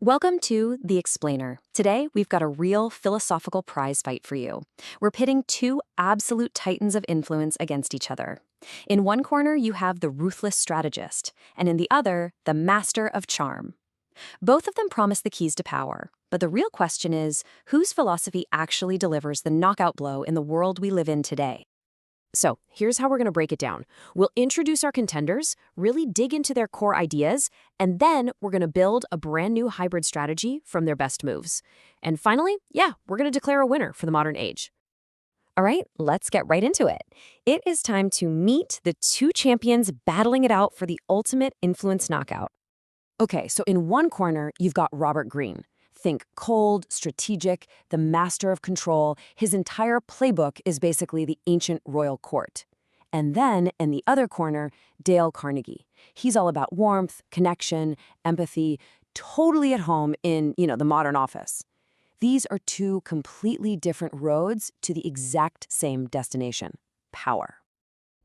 Welcome to The Explainer. Today, we've got a real philosophical prize fight for you. We're pitting two absolute titans of influence against each other. In one corner, you have the ruthless strategist, and in the other, the master of charm. Both of them promise the keys to power, but the real question is, whose philosophy actually delivers the knockout blow in the world we live in today? So here's how we're going to break it down. We'll introduce our contenders, really dig into their core ideas, and then we're going to build a brand new hybrid strategy from their best moves. And finally, we're going to declare a winner for the modern age. All right, let's get right into it. It is time to meet the two champions battling it out for the ultimate influence knockout. Okay, so in one corner, you've got Robert Greene. Think cold, strategic, the master of control. His entire playbook is basically the ancient royal court. And then, in the other corner, Dale Carnegie. He's all about warmth, connection, empathy, totally at home in, the modern office. These are two completely different roads to the exact same destination: power.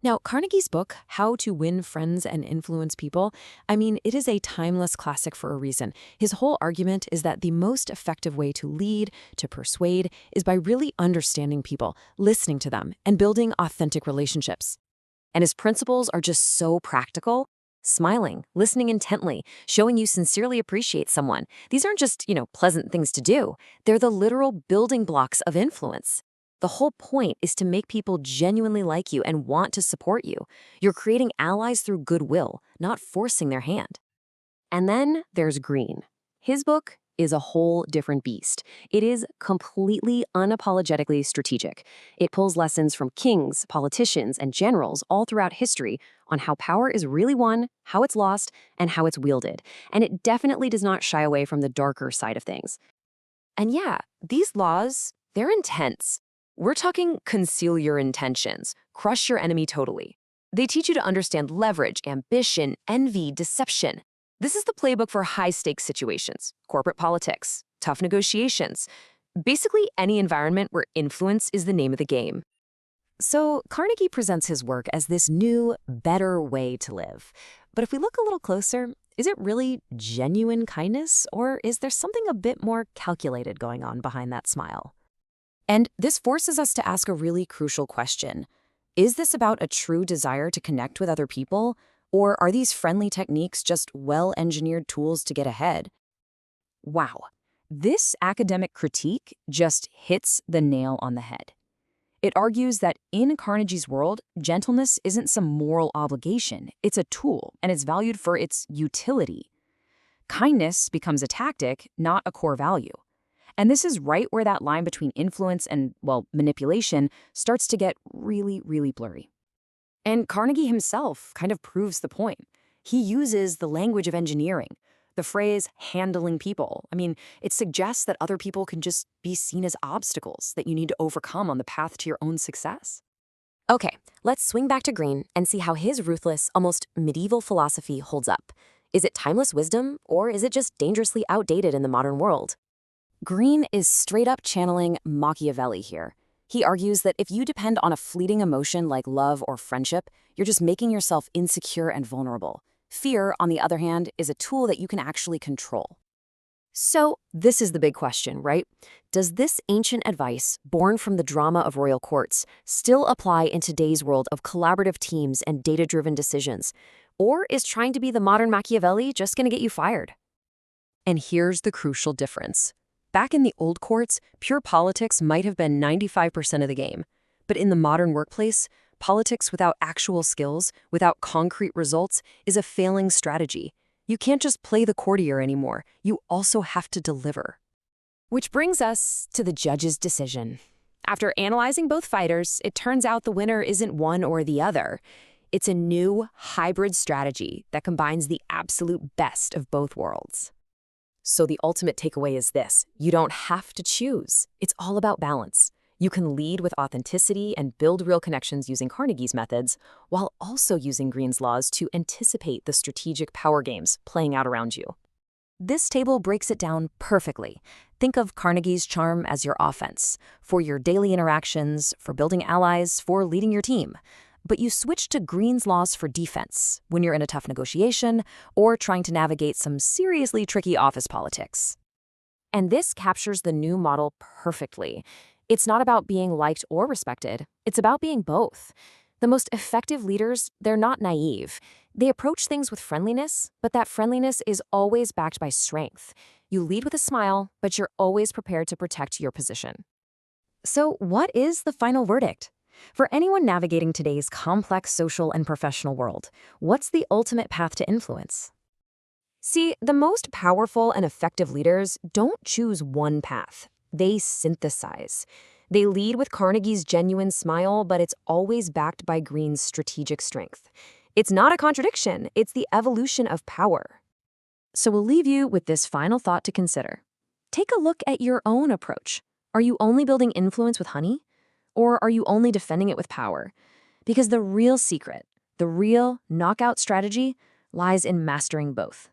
Now, Carnegie's book, How to Win Friends and Influence People, it is a timeless classic for a reason. His whole argument is that the most effective way to lead, to persuade, is by really understanding people, listening to them, and building authentic relationships. And his principles are just so practical. Smiling, listening intently, showing you sincerely appreciate someone. These aren't just, pleasant things to do. They're the literal building blocks of influence. The whole point is to make people genuinely like you and want to support you. You're creating allies through goodwill, not forcing their hand. And then there's Greene. His book is a whole different beast. It is completely unapologetically strategic. It pulls lessons from kings, politicians, and generals all throughout history on how power is really won, how it's lost, and how it's wielded. And it definitely does not shy away from the darker side of things. And these laws, they're intense. We're talking conceal your intentions, crush your enemy totally. They teach you to understand leverage, ambition, envy, deception. This is the playbook for high-stakes situations, corporate politics, tough negotiations, basically any environment where influence is the name of the game. So Carnegie presents his work as this new, better way to live. But if we look a little closer, is it really genuine kindness, or is there something a bit more calculated going on behind that smile? And this forces us to ask a really crucial question. Is this about a true desire to connect with other people, or are these friendly techniques just well-engineered tools to get ahead? Wow, this academic critique just hits the nail on the head. It argues that in Carnegie's world, gentleness isn't some moral obligation. It's a tool, and it's valued for its utility. Kindness becomes a tactic, not a core value. And this is right where that line between influence and, manipulation starts to get really, really blurry. And Carnegie himself kind of proves the point. He uses the language of engineering, the phrase handling people. It suggests that other people can just be seen as obstacles that you need to overcome on the path to your own success. Okay, let's swing back to Greene and see how his ruthless, almost medieval philosophy holds up. Is it timeless wisdom, or is it just dangerously outdated in the modern world? Greene is straight up channeling Machiavelli here. He argues that if you depend on a fleeting emotion like love or friendship, you're just making yourself insecure and vulnerable. Fear, on the other hand, is a tool that you can actually control. So this is the big question, right? Does this ancient advice, born from the drama of royal courts, still apply in today's world of collaborative teams and data-driven decisions? Or is trying to be the modern Machiavelli just going to get you fired? And here's the crucial difference. Back in the old courts, pure politics might have been 95% of the game. But in the modern workplace, politics without actual skills, without concrete results, is a failing strategy. You can't just play the courtier anymore. You also have to deliver. Which brings us to the judge's decision. After analyzing both fighters, it turns out the winner isn't one or the other. It's a new hybrid strategy that combines the absolute best of both worlds. So the ultimate takeaway is this: you don't have to choose. It's all about balance. You can lead with authenticity and build real connections using Carnegie's methods, while also using Greene's laws to anticipate the strategic power games playing out around you. This table breaks it down perfectly. Think of Carnegie's charm as your offense, for your daily interactions, for building allies, for leading your team. but you switch to Greene's laws for defense when you're in a tough negotiation or trying to navigate some seriously tricky office politics. And this captures the new model perfectly. It's not about being liked or respected. It's about being both. The most effective leaders, they're not naive. They approach things with friendliness, but that friendliness is always backed by strength. You lead with a smile, but you're always prepared to protect your position. So, what is the final verdict? For anyone navigating today's complex social and professional world, what's the ultimate path to influence? See, the most powerful and effective leaders don't choose one path. They synthesize. They lead with Carnegie's genuine smile, but it's always backed by Greene's strategic strength. It's not a contradiction, it's the evolution of power. So we'll leave you with this final thought to consider. Take a look at your own approach. Are you only building influence with honey? Or are you only defending it with power? Because the real secret, the real knockout strategy, lies in mastering both.